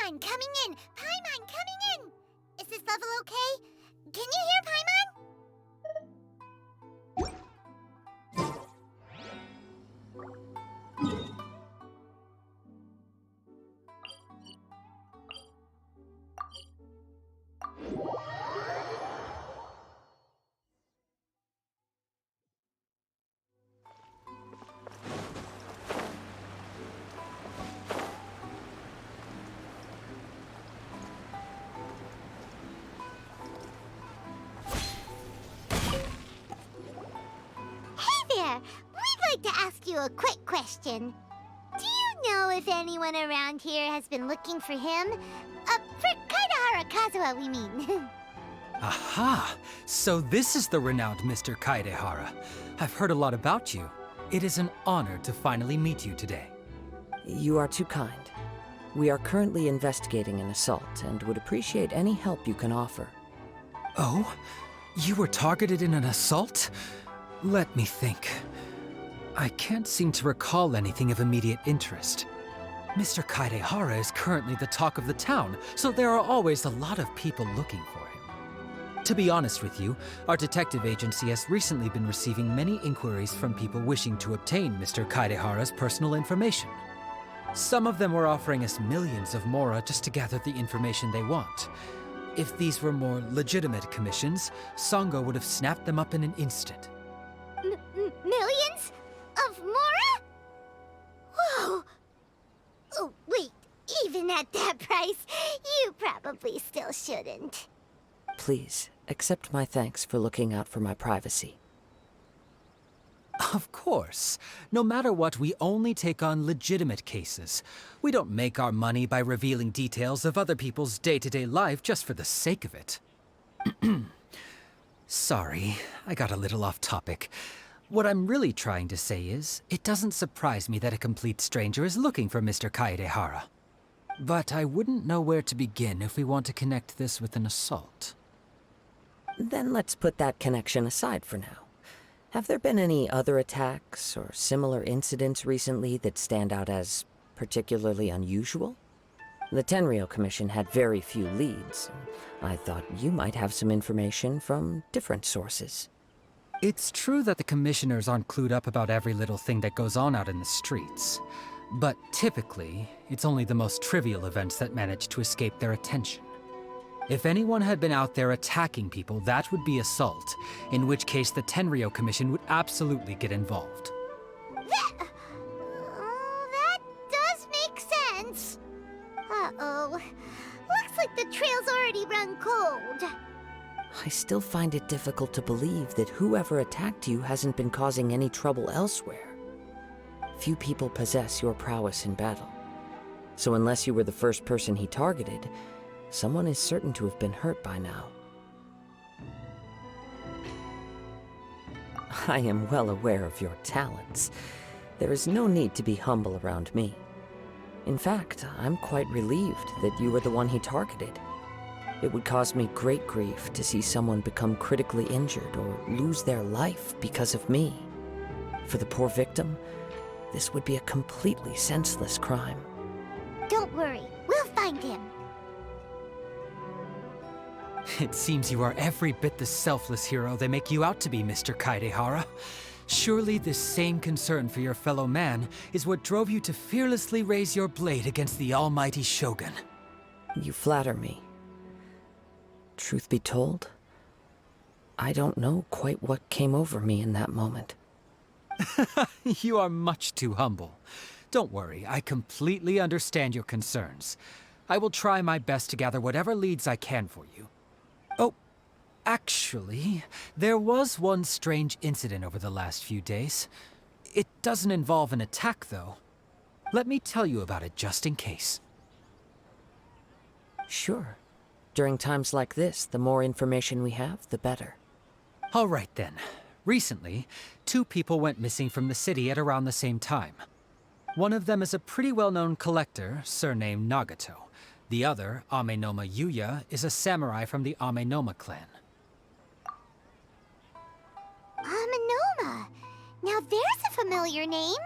Paimon coming in! Paimon coming in! Is this level okay? Can you hear Paimon? There, we'd like to ask you a quick question. Do you know if anyone around here has been looking for him? For Kaidahara Kazuha, we mean. Aha! So this is the renowned Mr. Kaidehara. I've heard a lot about you. It is an honor to finally meet you today. You are too kind. We are currently investigating an assault and would appreciate any help you can offer. Oh? You were targeted in an assault? Let me think. I can't seem to recall anything of immediate interest. Mr. Kaidehara is currently the talk of the town, so there are always a lot of people looking for him. To be honest with you, our detective agency has recently been receiving many inquiries from people wishing to obtain Mr. Kaidehara's personal information. Some of them were offering us millions of mora just to gather the information they want. If these were more legitimate commissions, Sango would have snapped them up in an instant. Millions? Of mora? Whoa! Oh, wait, even at that price, you probably still shouldn't. Please, accept my thanks for looking out for my privacy. Of course. No matter what, we only take on legitimate cases. We don't make our money by revealing details of other people's day-to-day life just for the sake of it. Sorry, I got a little off topic. What I'm really trying to say is, it doesn't surprise me that a complete stranger is looking for Mr. Kaidehara. But I wouldn't know where to begin if we want to connect this with an assault. Then let's put that connection aside for now. Have there been any other attacks or similar incidents recently that stand out as particularly unusual? The Tenryou Commission had very few leads. I thought you might have some information from different sources. It's true that the commissioners aren't clued up about every little thing that goes on out in the streets. But typically, it's only the most trivial events that manage to escape their attention. If anyone had been out there attacking people, that would be assault, in which case the Tenryou Commission would absolutely get involved. That does make sense. Uh-oh. Looks like the trail's already run cold. I still find it difficult to believe that whoever attacked you hasn't been causing any trouble elsewhere. Few people possess your prowess in battle. So unless you were the first person he targeted, someone is certain to have been hurt by now. I am well aware of your talents. There is no need to be humble around me. In fact, I'm quite relieved that you were the one he targeted. It would cause me great grief to see someone become critically injured or lose their life because of me. For the poor victim, this would be a completely senseless crime. Don't worry, we'll find him. It seems you are every bit the selfless hero they make you out to be, Mr. Kaidehara. Surely this same concern for your fellow man is what drove you to fearlessly raise your blade against the almighty Shogun. You flatter me. Truth be told, I don't know quite what came over me in that moment. You are much too humble. Don't worry, I completely understand your concerns. I will try my best to gather whatever leads I can for you. Oh, actually, there was one strange incident over the last few days. It doesn't involve an attack, though. Let me tell you about it just in case. Sure. During times like this, the more information we have, the better. All right then. Recently, 2 people went missing from the city at around the same time. One of them is a pretty well-known collector, surnamed Nagato. The other, Amenoma Yuya, is a samurai from the Amenoma clan. Amenoma. Now there's a familiar name.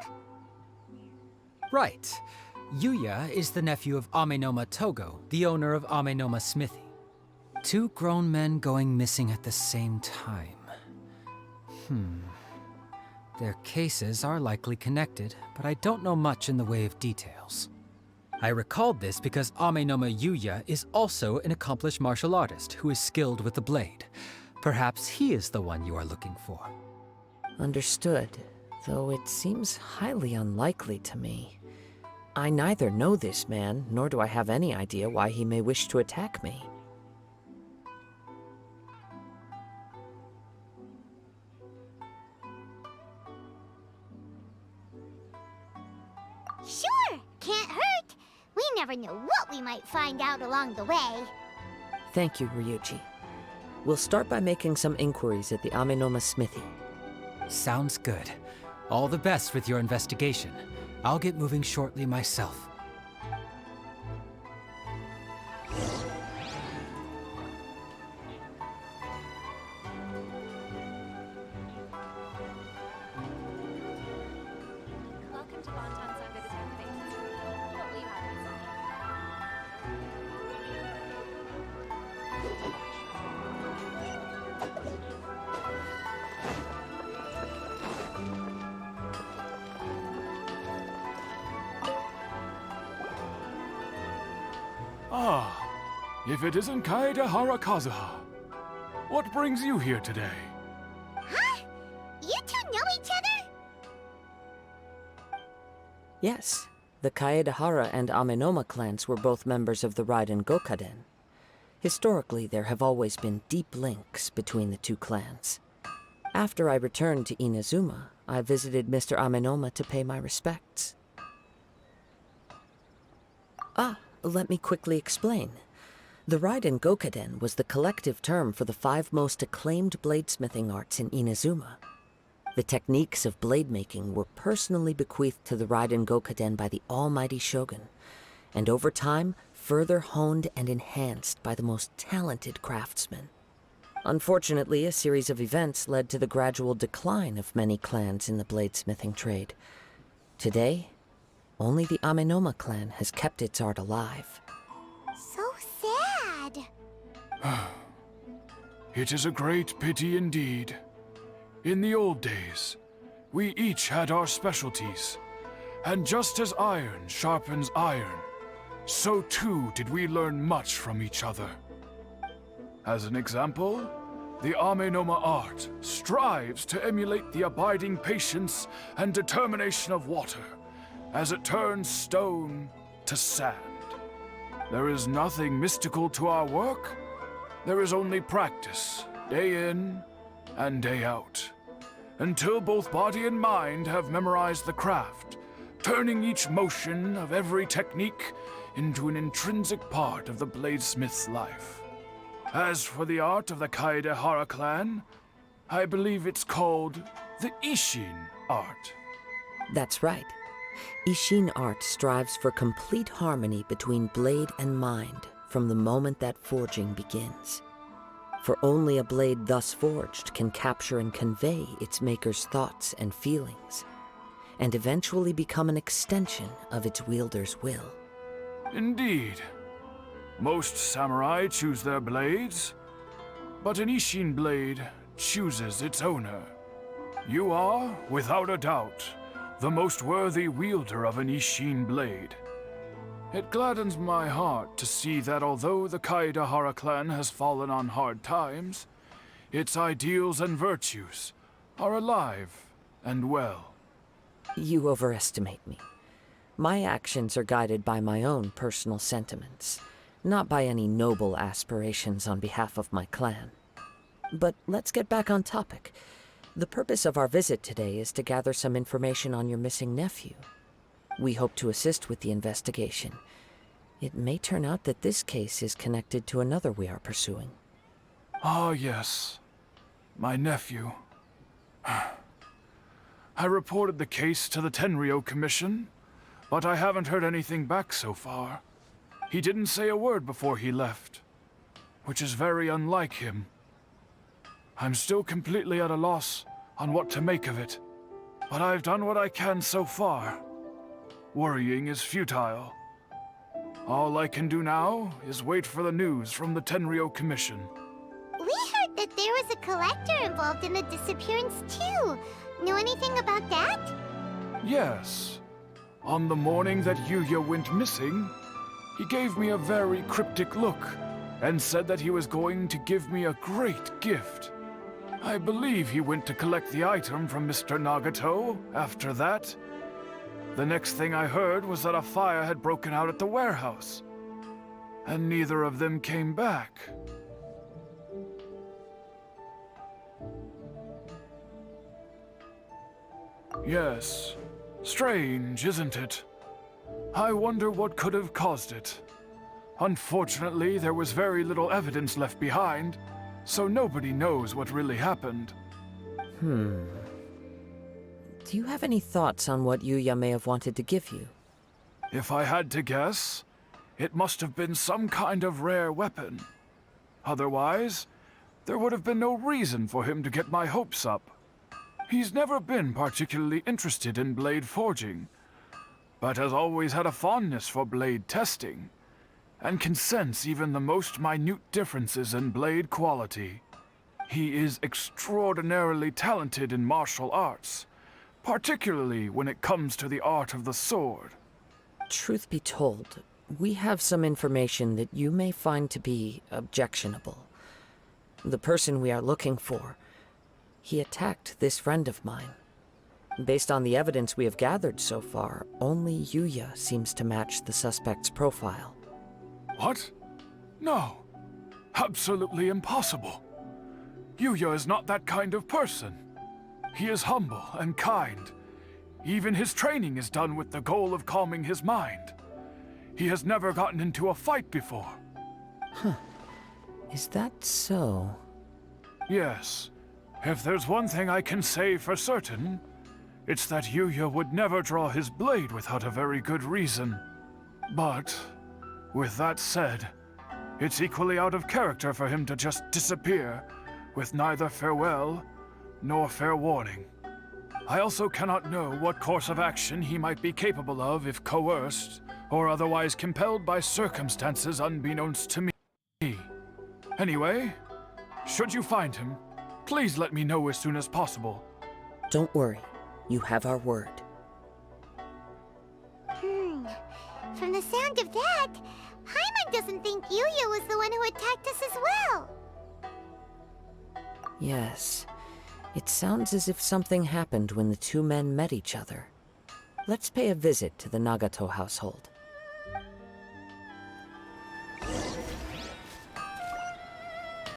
Right. Yuya is the nephew of Amenoma Togo, the owner of Amenoma Smithy. Two grown men going missing at the same time. Their cases are likely connected, but I don't know much in the way of details. I recalled this because Amenoma Yuya is also an accomplished martial artist who is skilled with the blade. Perhaps he is the one you are looking for. Understood, though it seems highly unlikely to me. I neither know this man, nor do I have any idea why he may wish to attack me. Sure, can't hurt. We never know what we might find out along the way. Thank you, Ryuji. We'll start by making some inquiries at the Amenoma Smithy. Sounds good. All the best with your investigation. I'll get moving shortly myself. Welcome to Bonton Saga Detective Agency. What will you have me Ah, if it isn't Kaede Harakazuha. What brings you here today? Huh? You two know each other? Yes, the Kaedehara and Amenoma clans were both members of the Raiden Gokaden. Historically, there have always been deep links between the two clans. After I returned to Inazuma, I visited Mr. Amenoma to pay my respects. Let me quickly explain. The Raiden Gokaden was the collective term for the 5 most acclaimed bladesmithing arts in Inazuma. The techniques of blade making were personally bequeathed to the Raiden Gokaden by the almighty shogun, and over time, further honed and enhanced by the most talented craftsmen. Unfortunately, a series of events led to the gradual decline of many clans in the bladesmithing trade. Today, only the Amenoma clan has kept its art alive. So sad. It is a great pity indeed. In the old days, we each had our specialties, and just as iron sharpens iron, so too did we learn much from each other. As an example, the Amenoma art strives to emulate the abiding patience and determination of water as it turns stone to sand. There is nothing mystical to our work. There is only practice, day in and day out, until both body and mind have memorized the craft, turning each motion of every technique into an intrinsic part of the bladesmith's life. As for the art of the Kaedehara clan, I believe it's called the Ishin art. That's right. Ishin art strives for complete harmony between blade and mind from the moment that forging begins. For only a blade thus forged can capture and convey its maker's thoughts and feelings, and eventually become an extension of its wielder's will. Indeed. Most samurai choose their blades, but an Ishin blade chooses its owner. You are, without a doubt, the most worthy wielder of an Ishin blade. It gladdens my heart to see that although the Kaedehara clan has fallen on hard times, its ideals and virtues are alive and well. You overestimate me. My actions are guided by my own personal sentiments, not by any noble aspirations on behalf of my clan. But let's get back on topic. The purpose of our visit today is to gather some information on your missing nephew. We hope to assist with the investigation. It may turn out that this case is connected to another we are pursuing. Ah, yes. My nephew. I reported the case to the Tenryo Commission, but I haven't heard anything back so far. He didn't say a word before he left, which is very unlike him. I'm still completely at a loss on what to make of it, but I've done what I can so far. Worrying is futile. All I can do now is wait for the news from the Tenryo Commission. We heard that there was a collector involved in the disappearance too. Know anything about that? Yes. On the morning that Yuya went missing, he gave me a very cryptic look and said that he was going to give me a great gift. I believe he went to collect the item from Mr. Nagato after that. The next thing I heard was that a fire had broken out at the warehouse, and neither of them came back. Yes, strange, isn't it? I wonder what could have caused it. Unfortunately, there was very little evidence left behind, so nobody knows what really happened. Do you have any thoughts on what Yuya may have wanted to give you? If I had to guess, it must have been some kind of rare weapon. Otherwise, there would have been no reason for him to get my hopes up. He's never been particularly interested in blade forging, but has always had a fondness for blade testing, and can sense even the most minute differences in blade quality. He is extraordinarily talented in martial arts, particularly when it comes to the art of the sword. Truth be told, we have some information that you may find to be objectionable. The person we are looking for, he attacked this friend of mine. Based on the evidence we have gathered so far, only Yuya seems to match the suspect's profile. What? No. Absolutely impossible. Yuya is not that kind of person. He is humble and kind. Even his training is done with the goal of calming his mind. He has never gotten into a fight before. Is that so? Yes. If there's one thing I can say for certain, it's that Yuya would never draw his blade without a very good reason. But, with that said, it's equally out of character for him to just disappear, with neither farewell nor fair warning. I also cannot know what course of action he might be capable of if coerced, or otherwise compelled by circumstances unbeknownst to me. Anyway, should you find him, please let me know as soon as possible. Don't worry. You have our word. From the sound of that, Paimon doesn't think Yuya was the one who attacked us as well. Yes. It sounds as if something happened when the two men met each other. Let's pay a visit to the Nagato household.